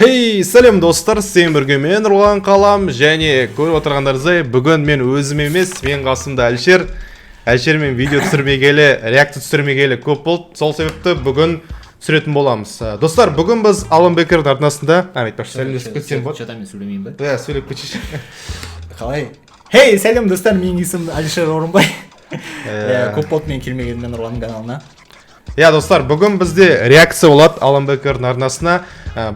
Хей, сәлем достар, сен бірге мен Нұрлан қалам және көріп отырғандарыңыздай бүгін мен өзім емес, мен қасымда Әлшер. Әлшермен видео түсірмегелі, реакция түсірмегелі көп болды. Сол себепті бүгін түсіретін боламыз. Достар, бүгін біз Алан Бекердің арнасында, айтпақшы сәлемдесіп кетсем болады. Что-то мен сөйлемейін бе? Да, сөйлеп кетші. Қалай? Хей, сәлем достар, менің есімім Әлшер Орынбай. Көп болды мен келмегенмен Нұрланның каналына. Достар, бүгін бізде реакция болады Алан Бекердің арнасына.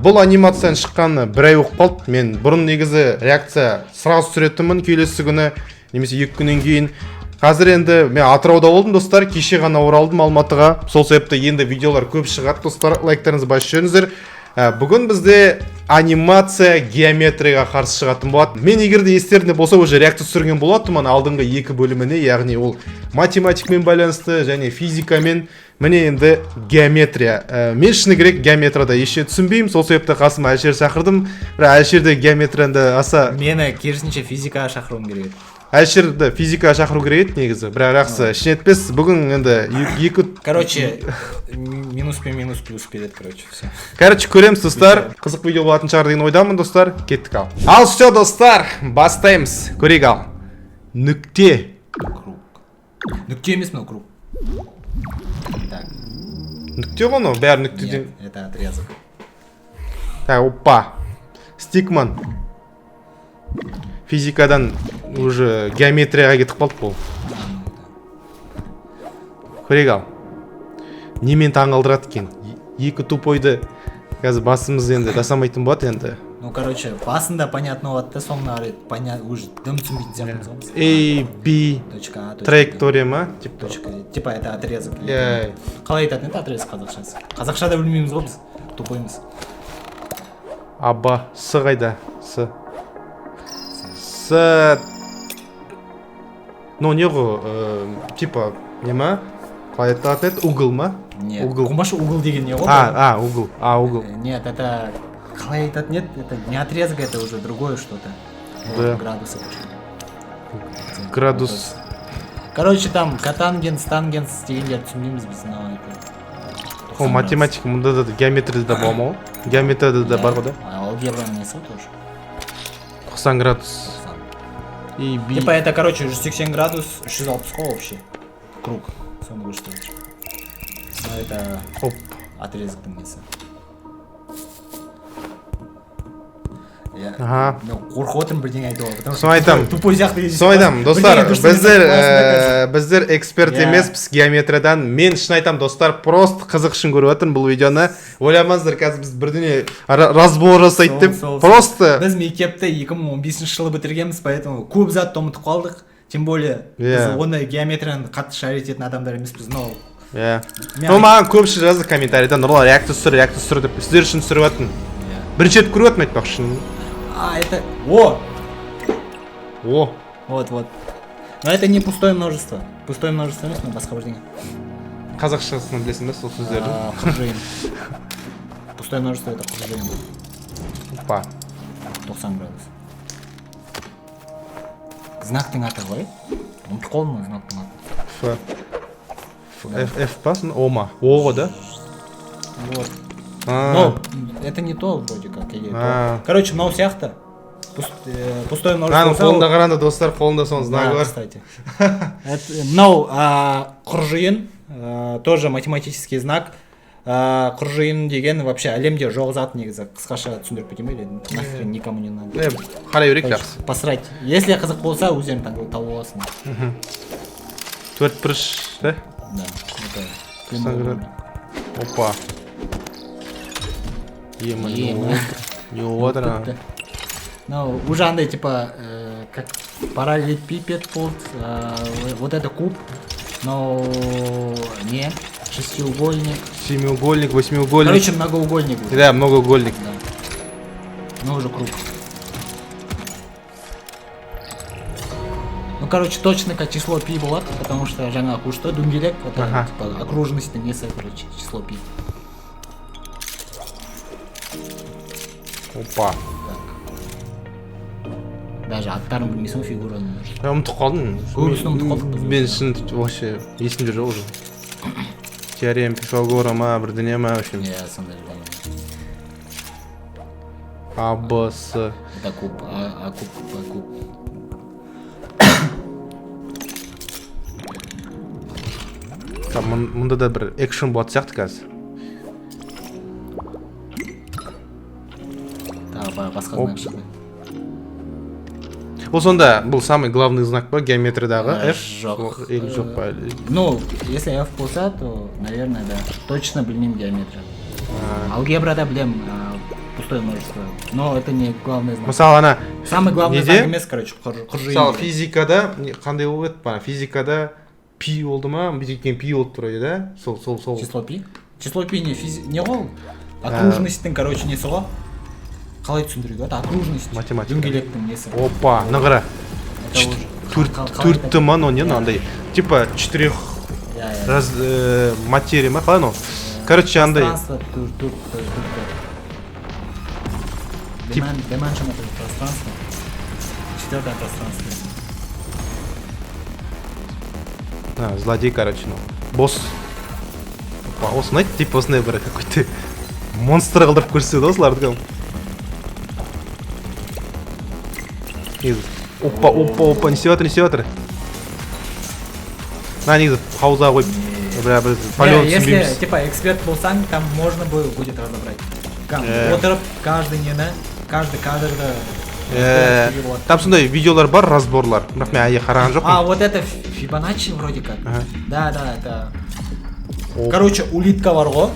Бұл анимациядан шыққан бір ай оқып қалды. Мен бұрын негізі реакция сразу түсіретінмін, келесі күні немесе 2 күннен кейін. Қазір енді мен Атырауда болдым достар, кеше ғана оралдым Алматыға. Сол себепті енді видеолар көп шығады достар, лайктарыңызды басып жүріңіздер. Бүгін бізде анимация геометрияға қарсы шығатын болады. Мен егерде естерінде болса уже реакция түсірген болатынмын алдыңғы 2 бөліміне, яғни ол математикамен байланысты және физикамен. Міне енді геометрия. Мен шыны керек геометрияда ешне түсінбеймін, сол себепті қасыма Әлшер шақырдым. Бірақ Әлшерді геометрияда аса... Мені керісінше физикаға шақыруым керек. Әлшерді физикаға шақыру керек еді негізі, бірақ жақсы ішіне етпес. Бүгін енді екі... Короче, минус пен минус плюс береді, короче, все. Короче, көреміз достар. Қызық видео болатын шығар деген ойдамын достар. Кеттік ал. Ал все достар, бастаймыз. Көрейік ал. Нүкте. Круг. Нүкте емес мынау круг. Так. Нүкте ғой, бәрі нүктеден. Нет, это отрезок. Так, опа. Стикман. Физикадан уже геометрияға кетіп қалды бұл. Көрейік ал. Немен таңғалдырады екен? Екі тупойды қазір басымыз енді жасамайтын болады енді. Ну, короче, басында понятно болады да, соңына қарай понятно, уже дым түсінбейтін сияқтымыз. A, B, траектория ма? Типа это отрезок. Қалай айтатын еді отрезок қазақшасы? Қазақшада білмейміз ғой біз, тупоймыз. Аба, С қайда? С... Ну, не ғой, типа, не ма? Қалай айтатын еді? Угол ма? Нет, қумашы угол деген не ғой? Угол. Угол. Нет, это... Қалай айтатын еді? Это не отрезок, это уже другое что-то. Градусы пошли. Градус. Короче, там котангенс, тангенс дегендер түсінбейміз біз, но это... О, математика, мұнда да геометрияда да болма ғой? Геометрияда да бар ғой да? Алгебраның несі тоже. 90 градус. И B. Типа это, короче, 180 градус, 360 ғой вообще. Круг. Соны көрсетеді. Но это... Оп. Отрезоктың несі. Ага. Қорқып отырмын бірдеңе айтуға, потому что айтам. Тупой сияқты. Соны айтам, достар, біздер эксперт емеспіз геометриядан. Мен шын айтам, достар, просто қызық үшін көріп отырмын бұл видеоны. Ойламаңыздар, қазір біз бірдеңе разбор жасайды деп. Просто біз мектепті 2015 жылы бітіргенбіз, поэтому көп затты ұмытып қалдық. Тем более, біз оны геометрияны қатты шар ететін адамдар емеспіз, но... Ну, маған көпші жазды комментарийда, Нұрлан, реакция түсір деп, сіздер үшін түсіріп отырмын. Бірінші рет көріп отырмын айтпақшы. Это... О! Вот. Но это не пустое множество. Пустое множество емес, но басқа бірдеңе. Қазақшасынан білесің бе сол сөздерді? Құржиын. Пустое множество это құржиын. Опа. 90 градус. Знактың аты ғой? Ұмытып қалдым знактың аты. F па? О ма? О ғой да? Вот. Но это не то вроде как, или то. Короче, мынау сияқты. Пустое множество. Қолында қаранды достар, қолында соның знагы бар. Кстати. Мынау құржиын, тоже математический знак. Құржиын деген вообще әлемде жоқ зат негізі. Қысқаша түсіндіріп кетейін бе? Нахрен никому не надо. Қарай берейік жақсы. Посрать. Если қызық болса, өздерің тауып аласың. Төртбұрыш, да? Да. Опа. Не отыр. Ну, уже андай, типа, как параллелепипед болды, вот это куб, но не, шестиугольник. Семиугольник, восьмиугольник. Короче, многоугольник. Да, многоугольник. Да. Ну, уже круг. Ну, короче, точно как число пи болады, потому что жаңа кушты дөңгелек, это типа окружностьтің несі, короче, число пи. Опа. Даже аттарын білмейсің фигураны. Ұмытып қалдым. Көбісін ұмытып қалдық біз. Мен шын вообще есімде жоқ уже. Теорема Пифагора ма, бірдеңе ма, в общем. Сондай А, Б, С. Это куб, а куб, Б куб. Мұнда да бір экшен болады сияқты қазір. Басқа знак шығды. Ол сонда бұл самый главный знак па геометриядағы F? Жоқ. Или жоқ па? Ну, если F болса, то, наверное, да. Точно білмеймін геометрия. Алгебрада білем пустое множество. Но это не главный знак. Мысалы ана Самый главный неде? знак емес, короче, құржиын. Мысалы физикада қандай болып еді па? Физикада пи болды ма? Бүйткен пи болып тұрады, да? Сол. Число пи? Число пи не ғой? Окружностьтің, короче, несі ғой? Қалай түсіндіреді? Это окружность. Математика. Дөңгелектің несі. Опа, нығыра. Төртті ма, но не, андай. Типа четырех материя ма? Қалай, ну? Короче, андай. Пространство, Dimension это пространство. Четвертое пространство. Злодей, короче, ну. Босс. Опа, осы ұнайды, типа осындай бір какой-то монстр қылдырып көрсетеді осыларды. Опа, не істеп жатыр. Негізі пауза қойып, біз полет Если, түсінбейміз. типа, эксперт болсаң, там можно будет разобрать. Отырып, каждый нені, каждый кадрды. Там сондай видеолар бар, разборлар. Бірақ мен әлі қараған жоқпын. А, вот это Фибоначчи вроде как. Да, это... Короче, улитка бар ғой.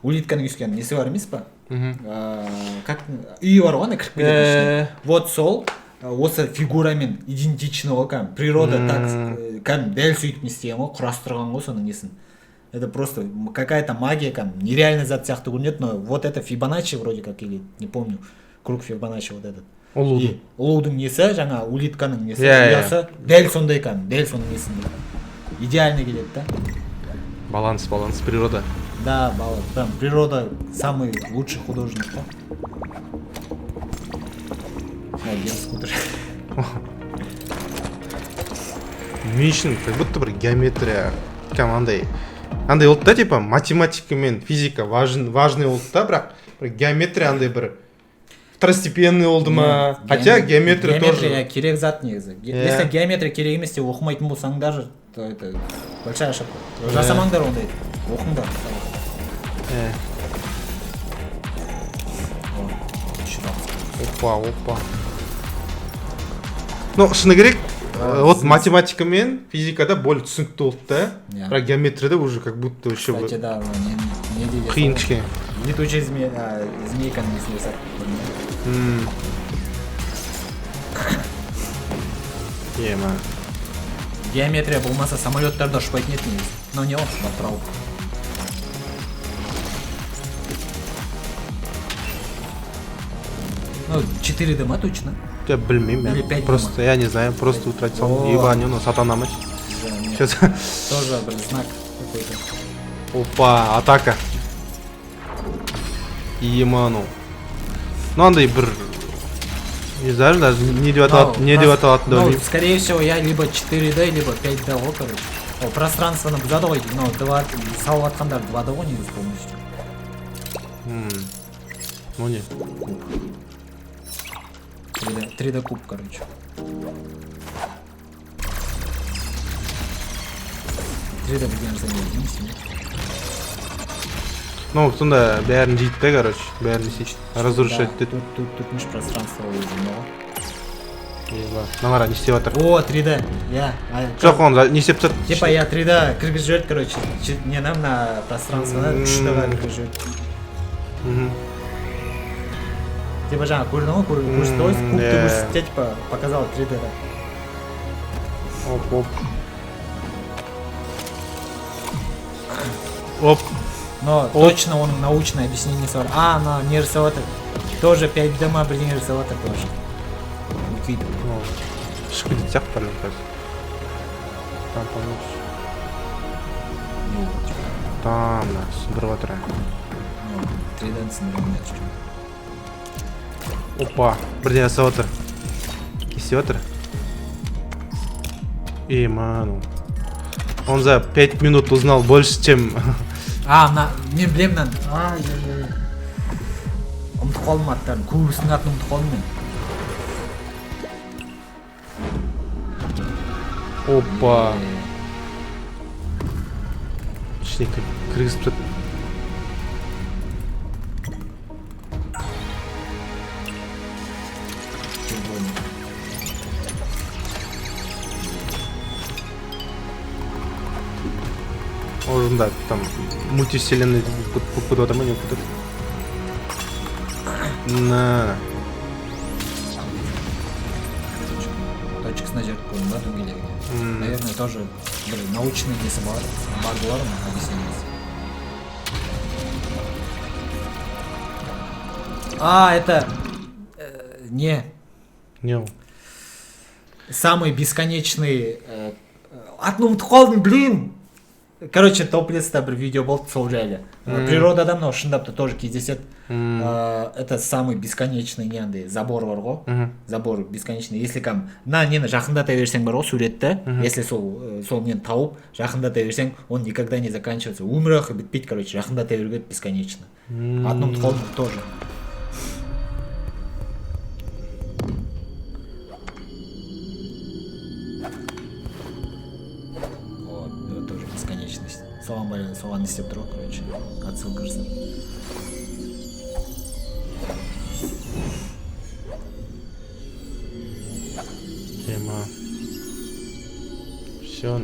Улитканың үскен несі бар емес па? Как үй бар ғой, ана кіріп кететін ішіне. Вот сол, осы фигурамен идентичный ғой, кәдімгі природа так, кәдімгі дәл сөйтіп не істеген ғой, құрастырған ғой соның несін. Это просто какая-то магия, кәдімгі нереальный зат сияқты көрінеді, но вот это Фибоначчи вроде как, или не помню, круг Фибоначчи вот этот. Ұлудың несі, жаңа улитканың несі, ұясы, дәл сондай кәдімгі, дәл соның несінде. Идеально келеді, да? Баланс, природа. Да, там природа самый лучший художник, да? Скутер. Мен үшін как будто бір геометрия андай болды да, типа математика мен физика важный болды да, бірақ бір геометрия андай бір второстепенный болды ма? Хотя геометрия тоже. Геометрия керек зат негізі. Если геометрия керек емес деп оқымайтын болсаң даже, то это большая ошибка. Жасамаңдар ондай. Оқыңдар. Опа. Ну, шыны керек, вот математика мен физикада более түсінікті болды да. Бірақ геометрияда уже как будто вообще... Кстати, да, не дейді. Қиын кішкене. Летучая змейканың несін жасап. Геометрия болмаса самолеттарда ұшпайтын еді негізі. Но не он, батырау. Ну, 4D ма точно? Я білмеймін. Или 5D Просто, я не знаю, просто утратить салон. Ебаню, но сатана мать. Сейчас. Тоже, знак какой-то. Опа, атака. Еману. Ну, андай бір... Не знаю, даже не деп аталады. Ну, скорее всего, я либо 4D, либо 5D ғой, короче. Пространствоны бұзады ғой, но салып атқандар 2D ғой негізі полностью. Ну, не. 3D куб, короче. 3D білген жазайын. Ну, сонда бәрін жейді да, короче. Бәрін істейді. Разрушать дейді. Төртінші пространство өзі, но... Нағара, не істеп жатыр? О, 3D, я. Жоқ, оны не істеп жатыр? Типа я 3D кіргізіп жіберді, короче. Не нам на пространствоны 3D-ға кіргізіп жіберді. Типа жаңа көрдің ғой, көрсетті ғой, кубты көрсетті, типа показал 3D-да. Оп. Но точно оның научное объяснениесі бар. Но не рисоватыр. Тоже 5D ма бірдеңе рисоватыр тоже. Өйтейді. Шығып кетеді сияқты парлен қазір. Там помочь. Там, да, сындырып жатыр. 3D-ні сындырып жатыр. Опа, бірден жасап жатыр. Істеп жатыр. Ману. Он за 5 минут узнал больше, чем... Мен білем мынаны. ұмытып қалдым аттарын, көбісінің атын ұмытып қалдым мен. Опа. İçine kırgızıp жатыр. Орында там мультивселенная попытал там не попытал. На. Точкасына жеріп қойдым да дөңгелегіне. Наверное, тоже бір научный несі бар болар ма, объяснениесі. Это не Не. самый бесконечный атын ұмытып қалдым, блин. Короче, топлеста бір видео болды сол жайлы. Природада мынау шындапты тоже кездеседі. Это самый бесконечный не андай забор бар ғой. Забор бесконечный. Если на нені жақындата берсең бар ғой суретті, если сол нені тауып жақындата берсең, он никогда не заканчивается. Өмір бітпейді, короче, жақындата беруге бесконечно. Атын ұмытып қалдым тоже. Тоже бесконечность. Соған істеп тұр ғой, короче. Отсылка жасап. Тема. Все.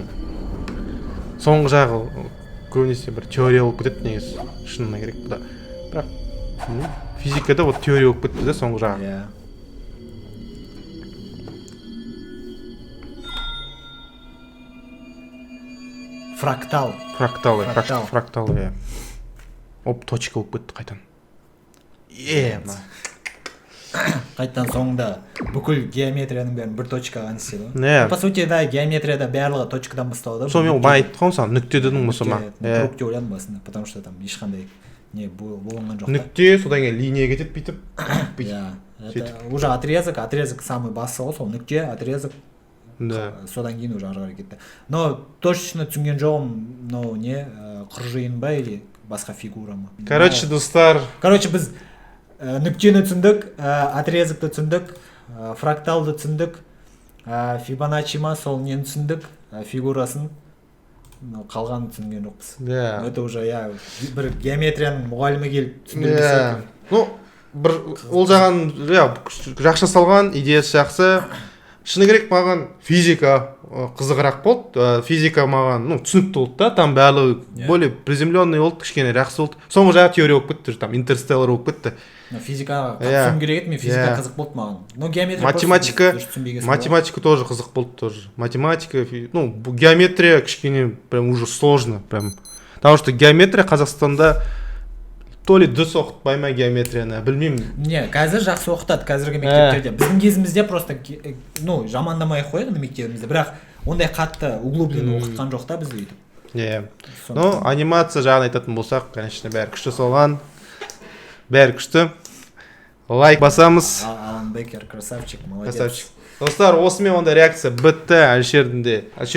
Соңғы жағы көбінесе бір теория болып кетеді негізі. Шынына керек бұда. Бірақ физикада вот теория болып кетті де соңғы жағы. Фрактал. Фрактал, иә. Оп, точка болып кетті қайтан. Қайтан соңында бүкіл геометрияның бәрін бір точкаға істеді ғой. Не. По сути, да, геометрияда барлығы точкадан басталады. Сол мен бай айтып қалдым саған, нүкте дедің болса ма? Круг деп ойладым басында, потому что там ешқандай не болған жоқ. Нүкте, содан кейін линия кетеді бүйтіп. Да. Это уже отрезок самый басты ғой, сол нүкте, отрезок. Да. Содан кейін уже ары қарай кетті. Но точно түсінген жоғым, но не құржиын ба или басқа фигура ма? Короче, достар. Короче, біз нүктені түсіндік, отрезокты түсіндік, фракталды түсіндік, Фибоначчи ма сол нені түсіндік, фигурасын, қалғанын түсінген жоқпыз. Да. Это уже бір геометрияның мұғалімі келіп түсіндірді. Ну, бір ол жаған жақсы салған, идеясы жақсы. Шыны керек маған физика қызығырақ болды. Физика маған түсінікті болды да, там барлығы более приземленный болды, кішкене жақсы болды. Соңғы жағы теория болып кетті, там интерстеллар болып кетті. Физикаға қатысуым керек еді, мен физика қызық болды маған. Но геометрия математика тоже қызық болды тоже. Математика, геометрия кішкене прям уже сложно прям. Потому что геометрия Қазақстанда то ли дұрыс оқытпай ма геометрияны, білмеймін. Не, қазір жақсы оқытады қазіргі мектептерде. Біздің кезімізде просто жамандамай ақ қояды мектебімізде, бірақ ондай қатты углубленно оқытқан жоқ та бізді өйтіп. Ну, анимация жағын айтатын болсақ, конечно, бәрі күшті салған. Бәрі күшті. Лайк басамыз. Алан Бекер, красавчик, молодец. Красавчик. Достар, осымен онда реакция бітті. Әлшер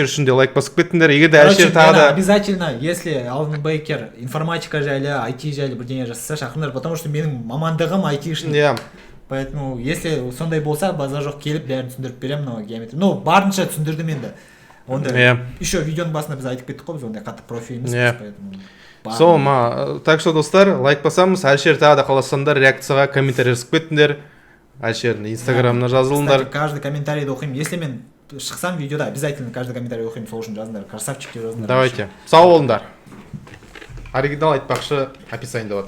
үшін де лайк басып кеттіңдер. Егер де Әлшер тағы да... Обязательно, если Алан Бекер информатика жайлы, IT жайлы бірдеңе жасаса шақырыңдар, потому что менің мамандығым IT-шін. Поэтому, если сондай болса, базар жоқ келіп, бәрін түсіндіріп беремін, но геометрия. Ну, барынша түсіндірдім енді. Онда еще видеоның басында біз айтып кеттік қой, біз ондай қатты профи емес, поэтому... Сол, так что, достар, лайк басамыз. Әлшер тағы да қаласаңдар, реакцияға комментарий жазып кеттіңдер. Әлшердің инстаграмына жазылыңдар. Каждый комментарийді оқимын. Если мен шықсам видеода, обязательно каждый комментарий оқимын. Сол үшін жазыңдар. Красавчик деп жазыңдар. Давайте. Сау болыңдар. Оригинал айтпақшы описаниеда бар.